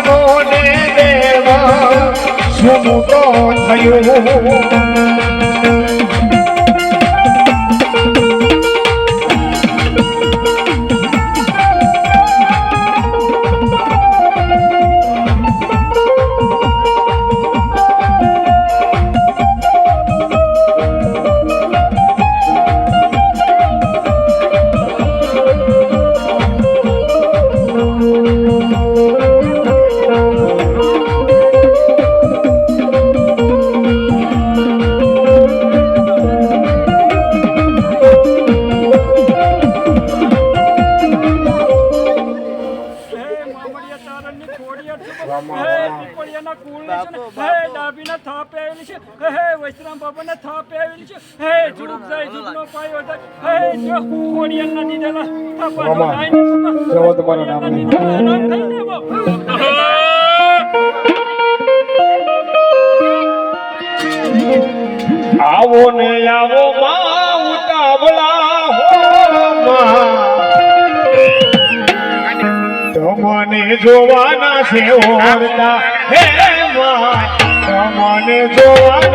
મોને દેવ શું તો થયું આવો ને આવો માં ઉતાવળા તમને જોવાના છે ઓરતા હે માં તમને જોવાના